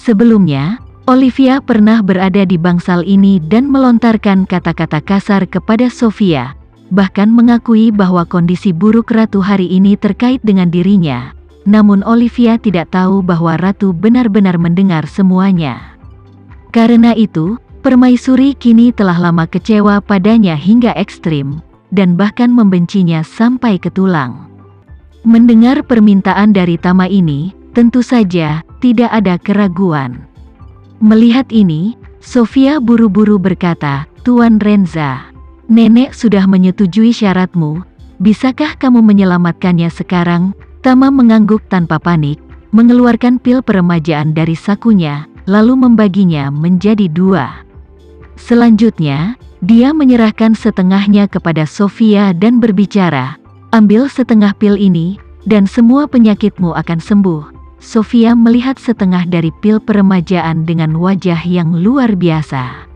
Sebelumnya, Olivia pernah berada di bangsal ini dan melontarkan kata-kata kasar kepada Sofia, bahkan mengakui bahwa kondisi buruk Ratu hari ini terkait dengan dirinya. Namun Olivia tidak tahu bahwa Ratu benar-benar mendengar semuanya. Karena itu, Permaisuri kini telah lama kecewa padanya hingga ekstrim, dan bahkan membencinya sampai ke tulang. Mendengar permintaan dari Tama ini, tentu saja tidak ada keraguan. Melihat ini, Sofia buru-buru berkata, "Tuan Renza, nenek sudah menyetujui syaratmu, bisakah kamu menyelamatkannya sekarang?" Tama mengangguk tanpa panik, mengeluarkan pil peremajaan dari sakunya, lalu membaginya menjadi 2. Selanjutnya, dia menyerahkan setengahnya kepada Sofia dan berbicara, "Ambil setengah pil ini, dan semua penyakitmu akan sembuh." Sofia melihat setengah dari pil peremajaan dengan wajah yang luar biasa.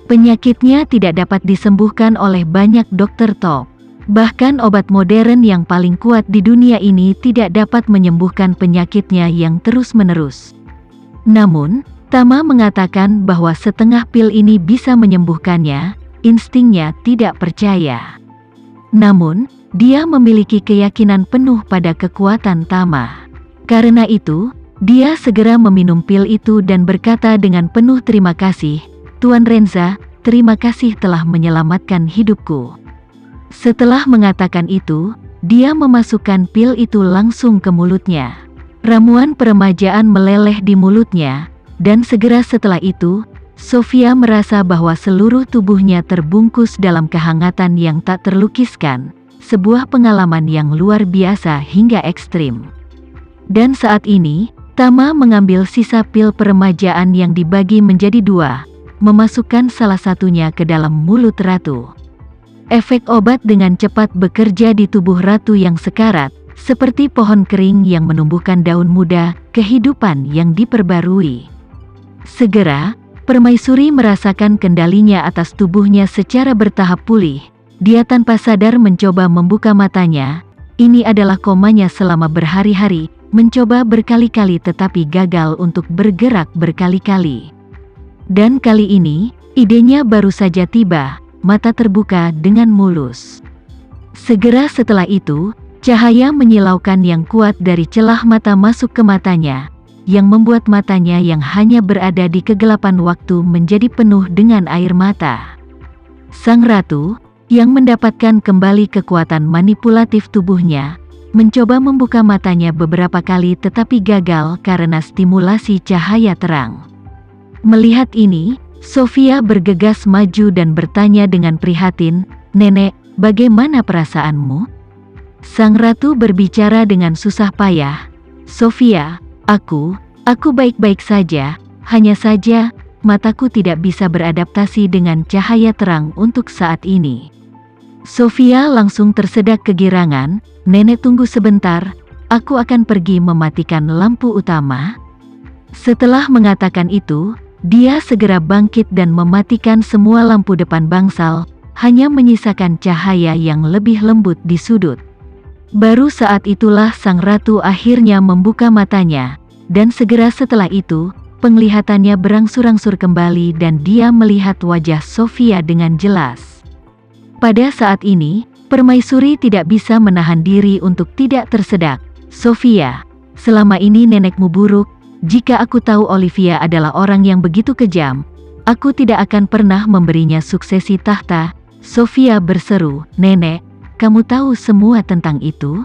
Penyakitnya tidak dapat disembuhkan oleh banyak dokter top. Bahkan obat modern yang paling kuat di dunia ini tidak dapat menyembuhkan penyakitnya yang terus-menerus. Namun, Tama mengatakan bahwa setengah pil ini bisa menyembuhkannya. Instingnya tidak percaya. Namun, dia memiliki keyakinan penuh pada kekuatan Tama. Karena itu, dia segera meminum pil itu dan berkata dengan penuh terima kasih, "Tuan Renza, terima kasih telah menyelamatkan hidupku." Setelah mengatakan itu, dia memasukkan pil itu langsung ke mulutnya. Ramuan peremajaan meleleh di mulutnya, dan segera setelah itu, Sofia merasa bahwa seluruh tubuhnya terbungkus dalam kehangatan yang tak terlukiskan, sebuah pengalaman yang luar biasa hingga ekstrim. Dan saat ini, Tama mengambil sisa pil peremajaan yang dibagi menjadi 2, memasukkan salah satunya ke dalam mulut Ratu. Efek obat dengan cepat bekerja di tubuh Ratu yang sekarat, seperti pohon kering yang menumbuhkan daun muda, kehidupan yang diperbarui. Segera, Permaisuri merasakan kendalinya atas tubuhnya secara bertahap pulih. Dia tanpa sadar mencoba membuka matanya. Ini adalah komanya selama berhari-hari, mencoba berkali-kali tetapi gagal untuk bergerak berkali-kali. Dan kali ini, idenya baru saja tiba, mata terbuka dengan mulus. Segera setelah itu, cahaya menyilaukan yang kuat dari celah mata masuk ke matanya, yang membuat matanya yang hanya berada di kegelapan waktu menjadi penuh dengan air mata. Sang Ratu, yang mendapatkan kembali kekuatan manipulatif tubuhnya, mencoba membuka matanya beberapa kali tetapi gagal karena stimulasi cahaya terang. Melihat ini, Sofia bergegas maju dan bertanya dengan prihatin, "Nenek, bagaimana perasaanmu?" Sang Ratu berbicara dengan susah payah, "Sofia, Aku baik-baik saja, hanya saja, mataku tidak bisa beradaptasi dengan cahaya terang untuk saat ini." Sofia langsung tersedak kegirangan, "Nenek tunggu sebentar, aku akan pergi mematikan lampu utama." Setelah mengatakan itu, dia segera bangkit dan mematikan semua lampu depan bangsal, hanya menyisakan cahaya yang lebih lembut di sudut. Baru saat itulah Sang Ratu akhirnya membuka matanya, dan segera setelah itu, penglihatannya berangsur-angsur kembali dan dia melihat wajah Sofia dengan jelas. Pada saat ini, Permaisuri tidak bisa menahan diri untuk tidak tersedak. "Sofia, selama ini nenekmu buruk. Jika aku tahu Olivia adalah orang yang begitu kejam, aku tidak akan pernah memberinya suksesi tahta." Sofia berseru, "Nenek, kamu tahu semua tentang itu?"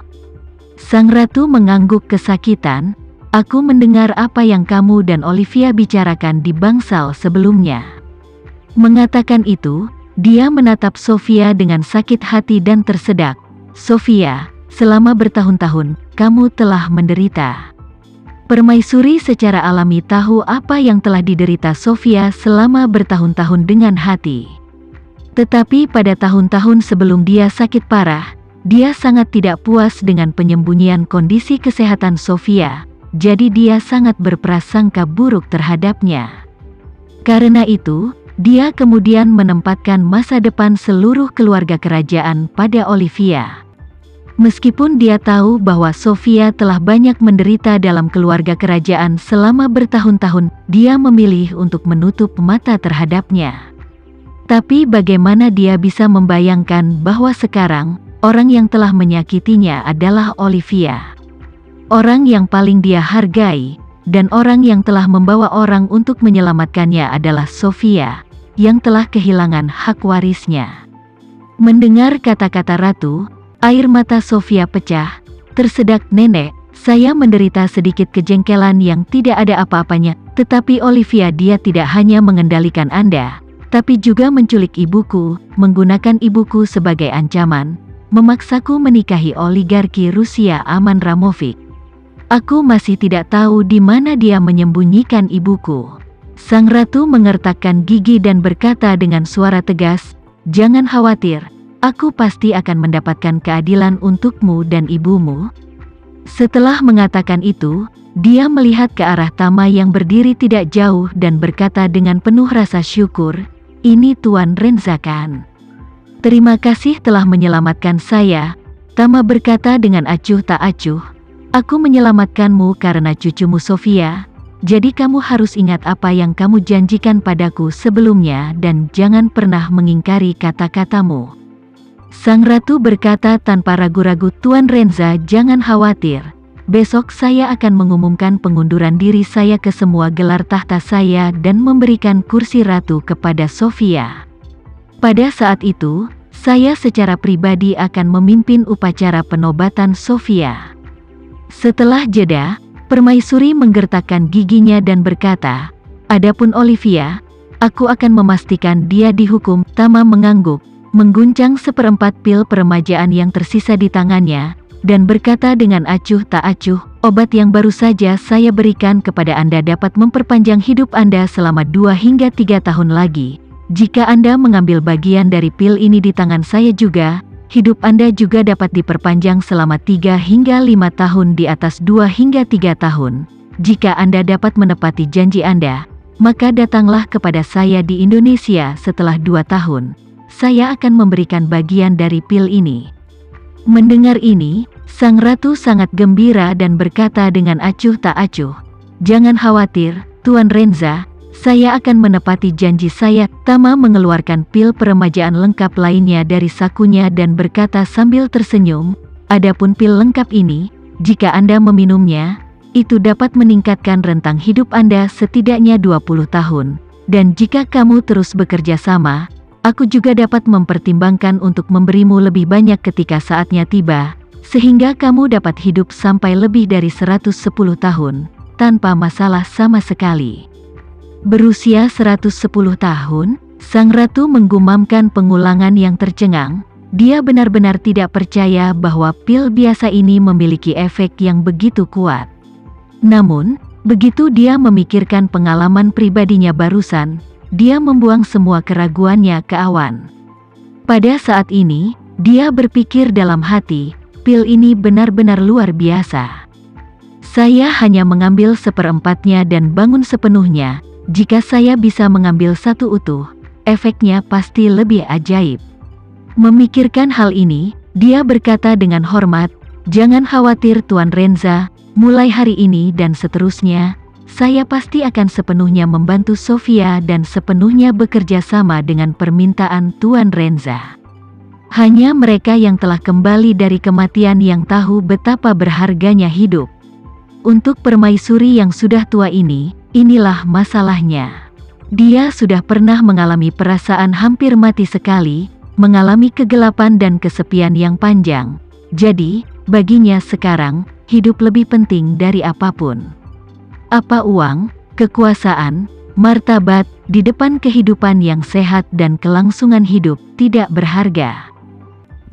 Sang Ratu mengangguk kesakitan, "Aku mendengar apa yang kamu dan Olivia bicarakan di bangsal sebelumnya." Mengatakan itu, dia menatap Sofia dengan sakit hati dan tersedak. "Sofia, selama bertahun-tahun, kamu telah menderita." Permaisuri secara alami tahu apa yang telah diderita Sofia selama bertahun-tahun dengan hati. Tetapi pada tahun-tahun sebelum dia sakit parah, dia sangat tidak puas dengan penyembunyian kondisi kesehatan Sofia. Jadi dia sangat berprasangka buruk terhadapnya. Karena itu, dia kemudian menempatkan masa depan seluruh keluarga kerajaan pada Olivia. Meskipun dia tahu bahwa Sofia telah banyak menderita dalam keluarga kerajaan selama bertahun-tahun, dia memilih untuk menutup mata terhadapnya. Tapi bagaimana dia bisa membayangkan bahwa sekarang, orang yang telah menyakitinya adalah Olivia. Orang yang paling dia hargai, dan orang yang telah membawa orang untuk menyelamatkannya adalah Sofia, yang telah kehilangan hak warisnya. Mendengar kata-kata ratu, air mata Sofia pecah. Tersedak, "Nenek, saya menderita sedikit kejengkelan yang tidak ada apa-apanya, tetapi Olivia, dia tidak hanya mengendalikan Anda, tapi juga menculik ibuku, menggunakan ibuku sebagai ancaman, memaksaku menikahi oligarki Rusia Aman Ramovic. Aku masih tidak tahu di mana dia menyembunyikan ibuku." Sang ratu mengertakkan gigi dan berkata dengan suara tegas, "Jangan khawatir, aku pasti akan mendapatkan keadilan untukmu dan ibumu." Setelah mengatakan itu, dia melihat ke arah Tama yang berdiri tidak jauh dan berkata dengan penuh rasa syukur, "Ini Tuan Renza kan? Terima kasih telah menyelamatkan saya." Tama berkata dengan acuh tak acuh, "Aku menyelamatkanmu karena cucumu Sofia. Jadi kamu harus ingat apa yang kamu janjikan padaku sebelumnya dan jangan pernah mengingkari kata-katamu." Sang ratu berkata tanpa ragu-ragu, "Tuan Renza, jangan khawatir. Besok saya akan mengumumkan pengunduran diri saya ke semua gelar tahta saya dan memberikan kursi ratu kepada Sofia. Pada saat itu, saya secara pribadi akan memimpin upacara penobatan Sofia." Setelah jeda, permaisuri menggertakkan giginya dan berkata, "Adapun Olivia, aku akan memastikan dia dihukum." Tama mengangguk, mengguncang seperempat pil peremajaan yang tersisa di tangannya, dan berkata dengan acuh tak acuh, "Obat yang baru saja saya berikan kepada Anda dapat memperpanjang hidup Anda selama 2 hingga 3 tahun lagi. Jika Anda mengambil bagian dari pil ini di tangan saya juga, hidup Anda juga dapat diperpanjang selama 3 hingga 5 tahun di atas 2 hingga 3 tahun. Jika Anda dapat menepati janji Anda, maka datanglah kepada saya di Indonesia setelah 2 tahun. Saya akan memberikan bagian dari pil ini." Mendengar ini, sang ratu sangat gembira dan berkata dengan acuh tak acuh, "Jangan khawatir, Tuan Renza, saya akan menepati janji saya." Tama mengeluarkan pil peremajaan lengkap lainnya dari sakunya dan berkata sambil tersenyum, "Adapun pil lengkap ini, jika Anda meminumnya, itu dapat meningkatkan rentang hidup Anda setidaknya 20 tahun. Dan jika kamu terus bekerja sama, aku juga dapat mempertimbangkan untuk memberimu lebih banyak ketika saatnya tiba, sehingga kamu dapat hidup sampai lebih dari 110 tahun, tanpa masalah sama sekali." Berusia 110 tahun, sang ratu menggumamkan pengulangan yang tercengang. Dia benar-benar tidak percaya bahwa pil biasa ini memiliki efek yang begitu kuat. Namun, begitu dia memikirkan pengalaman pribadinya barusan, dia membuang semua keraguannya ke awan. Pada saat ini, dia berpikir dalam hati, "Pil ini benar-benar luar biasa. Saya hanya mengambil seperempatnya dan bangun sepenuhnya. Jika saya bisa mengambil satu utuh, efeknya pasti lebih ajaib." Memikirkan hal ini, dia berkata dengan hormat, "Jangan khawatir Tuan Renza, mulai hari ini dan seterusnya, saya pasti akan sepenuhnya membantu Sofia dan sepenuhnya bekerja sama dengan permintaan Tuan Renza. Hanya mereka yang telah kembali dari kematian yang tahu betapa berharganya hidup. Untuk permaisuri yang sudah tua ini, inilah masalahnya. Dia sudah pernah mengalami perasaan hampir mati sekali, mengalami kegelapan dan kesepian yang panjang. Jadi, baginya sekarang, hidup lebih penting dari apapun. Apa uang, kekuasaan, martabat, di depan kehidupan yang sehat dan kelangsungan hidup tidak berharga.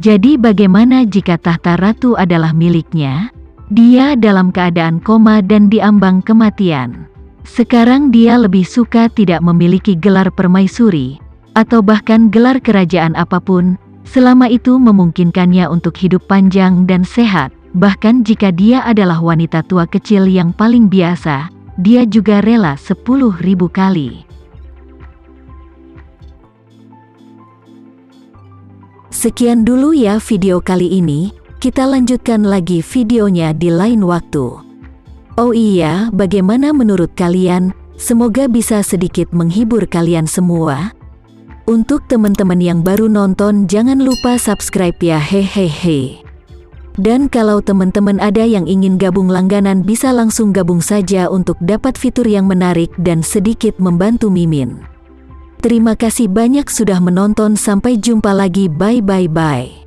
Jadi bagaimana jika tahta ratu adalah miliknya? Dia dalam keadaan koma dan diambang kematian. Sekarang dia lebih suka tidak memiliki gelar permaisuri, atau bahkan gelar kerajaan apapun, selama itu memungkinkannya untuk hidup panjang dan sehat. Bahkan jika dia adalah wanita tua kecil yang paling biasa, dia juga rela 10.000 kali. Sekian dulu ya video kali ini. Kita lanjutkan lagi videonya di lain waktu. Oh iya, bagaimana menurut kalian? Semoga bisa sedikit menghibur kalian semua. Untuk teman-teman yang baru nonton, jangan lupa subscribe ya, hehehe. Dan kalau teman-teman ada yang ingin gabung langganan, bisa langsung gabung saja untuk dapat fitur yang menarik dan sedikit membantu Mimin. Terima kasih banyak sudah menonton, sampai jumpa lagi, bye.